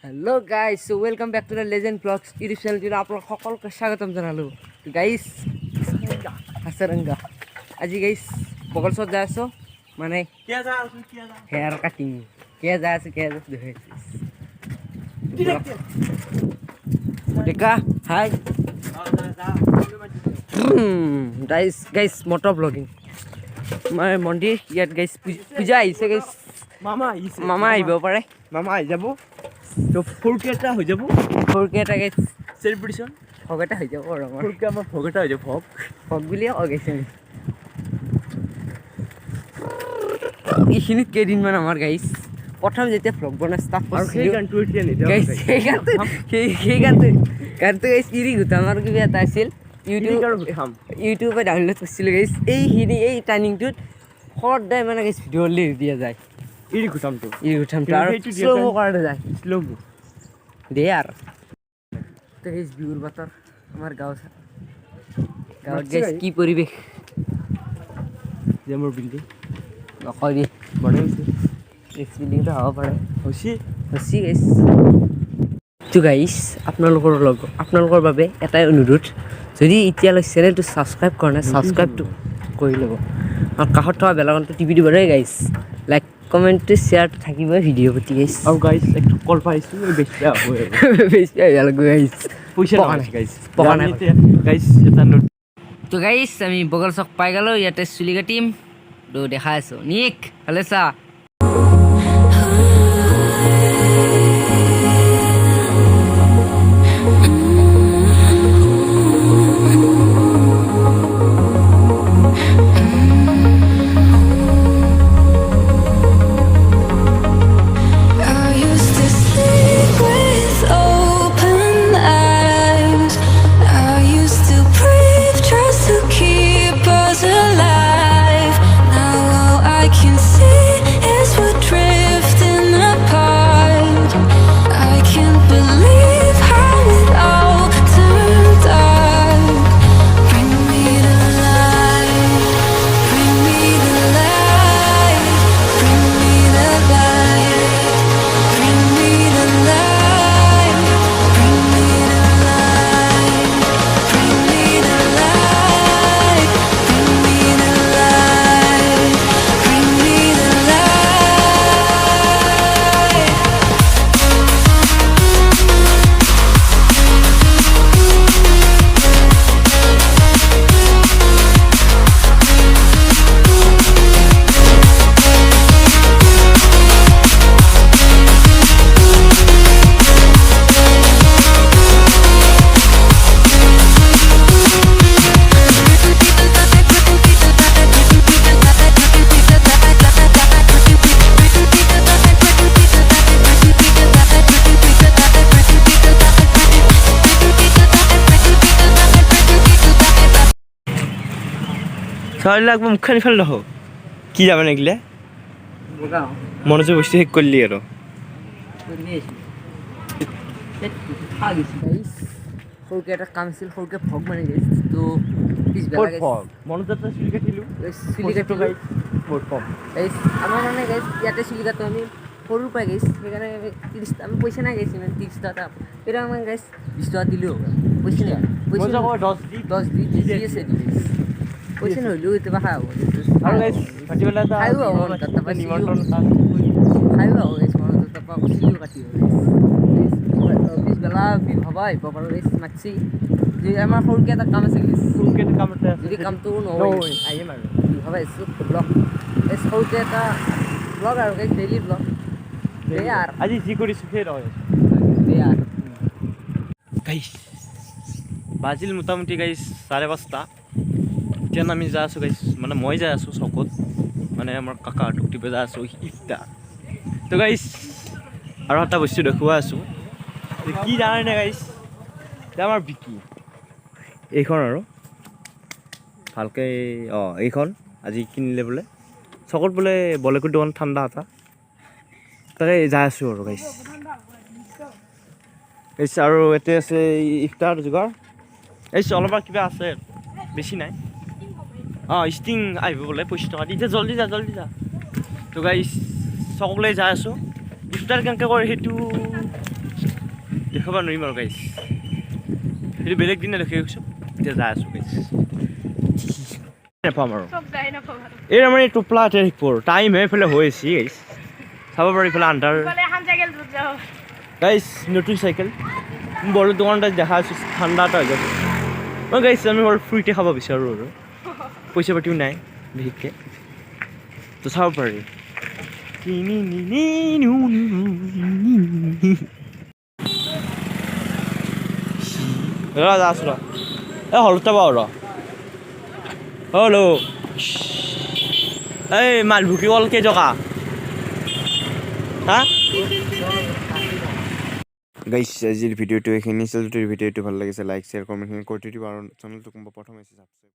Hello guys, so welcome back to the Legend Vlogs YouTube channel. Today आप लोग সকল को स्वागतम जनालो. Guys, hasaranga. Aji guys, बगल सो जासो माने क्या जा हेयर कटिंग क्या जासो देखे. देखा हाय. Guys, motor vlogging. My Monday yet guys पूजा आइसे guys. मामा आइबो पारे. মামা আই যাব তো ফুলকেটা হৈ যাব ফুলকেটা গাইস সেলিব্রেশন ফগটা হৈ যাব আৰু ফুলকে আমাৰ ফগটা হৈ যাব ফগ বুলি অগেছে ইখিনিত কেইদিনমান আমাৰ গাইস প্ৰথম যেতিয়া ভ্লগ বনা ষ্টাৰ্ট আৰু সেই গানটো এতিয়া নিদিয়া গাইস সেই গানটো গাইস ইৰি গুতা আমাৰ কিবা এটা আছিল ইউটিউবে ডাউনলোড কৰিছিল গাইস এই টাৰ্নিংটোত সদায় মানে গাইস ভিডিঅ লি দিয়া যায় ইৰি গুটামটো আৰু স্লো মো কৰা যায় স্লো মো দে আৰ তো গাইস বিউৰ বাতাৰ আমাৰ গাঁও গাইস কি পৰিবেশ যে মোৰ বিল্ডিং নকৰি বনাইছে নেক্সট বিল্ডিংটো হ'ব পাৰে হসি গাইস তো গাইস আপোনালোকৰ বাবে এটাই অনুৰোধ যদি এতিয়ালৈ চেনেলটো সাবস্ক্ৰাইব কৰা নাই সাবস্ক্ৰাইবটো কৰি ল'ব আৰু কাষত থকা বেলকনটো টিপি দিব দেই গাইস লাইক কমেন্ট শেয়াৰ থাকিবে ভিডিও প্ৰতি গাইস আৰু গাইস একটু কল পাইছো বেছিয়া হয় বেছিয়া লাগো গাইস পইচা নাই গাইস পকা নাই গাইস এটা নোট তো গাইস আমি বগল চক পাই গলো ইয়াতে চুলি কাটিম তো দেখা আছো নিক ভালে চা চাইলে একদম মুখখানি ফেল নহ কি যাবে নাগিলে মনোযোগ বস্তু শেষ করলি আর সৰুকে এটা কাম আছিল সৰুকে ভগ মানে গাইছ তো মনোযোগ চুলি কাটিলো আমাৰ মানে গাইছ ইয়াতে চুলি কাটো আমি সৰুৰ পৰা গাইছ সেইকাৰণে 30 আমি পইচা নাই গাইছ ইমান 30 টকা এটা আমাৰ গাইছ 20 টকা দিলেও পইচা নাই পইচা 10 দি আছে পইচা নহ'লেও কেতিয়াবা খাই হ'ব আৰু গাইছ কাটিবলৈ এটা খাইও হ'ব তাৰপৰা নিমন্ত্ৰণ খাইও হ'ব গাইছ মনত তাৰপৰা চুলিও কাটিব পিছবেলা হ'ব আহিব পাৰোঁ গাইছ মাতছি যদি আমাৰ সৰুকৈ এটা কাম আছে সৰুকৈ এটা কাম আছে যদি কামটো নহয় আহিম আৰু ভাবা আহিছোঁ ব্লগ এই সৰুকৈ এটা ব্লগ আৰু গাইছ ডেইলি ব্লগ দে আৰু আজি যি কৰিছোঁ সেই নহয় দে আৰু গাইছ বাজিল মোটামুটি গাইছ 5:30 এতিয়া আমি যাই আছোঁ গাইছ মানে মই যাই আছোঁ চকত মানে আমাৰ কাকা টুকটিপে যাই আছোঁ ইফতা তো গাইছ আৰু এটা বস্তু দেখুৱাই আছোঁ কি জানানে গাইছ আমাৰ বিকি এইখন আৰু ভালকৈ এইখন আজি কিনিলে বোলে চকত বোলে বলেকুৰ দোকান ঠাণ্ডা এটা তাকে যাই আছোঁ আৰু গাইছ আৰু এতিয়া আছে ইফতাৰ যোগাৰ অলপ কিবা আছে বেছি নাই ষ্টিং আহিব বোলে 25 টকা দি জলদি যা তো গাইছ চকলৈ যাই আছোঁ ইফতাৰ কেনেকৈ কৰে সেইটো দেখাব নোৱাৰিম আৰু গাইছ সেইটো বেলেগ দিনে দেখি গৈছোঁ এতিয়া যাই আছোঁ গাইছ নাপাম আৰু এই আমাৰ এই টোপলা এতিয়া শিকব আৰু টাইম এইফালে হৈ আছে গাইছ চাব পাৰি এইফালে আন্ধাৰ গাইছ নতুন চাইকেল বড়ো দোকানটা দেখা আছোঁ ঠাণ্ডা এটা হৈ যাব মই গাইছ আমি বাৰু ফ্ৰীতে খাব বিচাৰোঁ আৰু পইচা পাতিও নাই বিশেষকৈ তো চাব পাৰি যা আছোঁ ৰ এই হলতে পাওঁ ৰ হেল্ল' এই মালভুকি কল কেইটকা হা গাইছ আজিৰ ভিডিঅ'টো এইখিনি আছিল যদি ভিডিঅ'টো ভাল লাগিছে লাইক শ্বেয়াৰ কমেণ্ট কৰি দিব আৰু চেনেলটো কোনোবা প্ৰথম আছে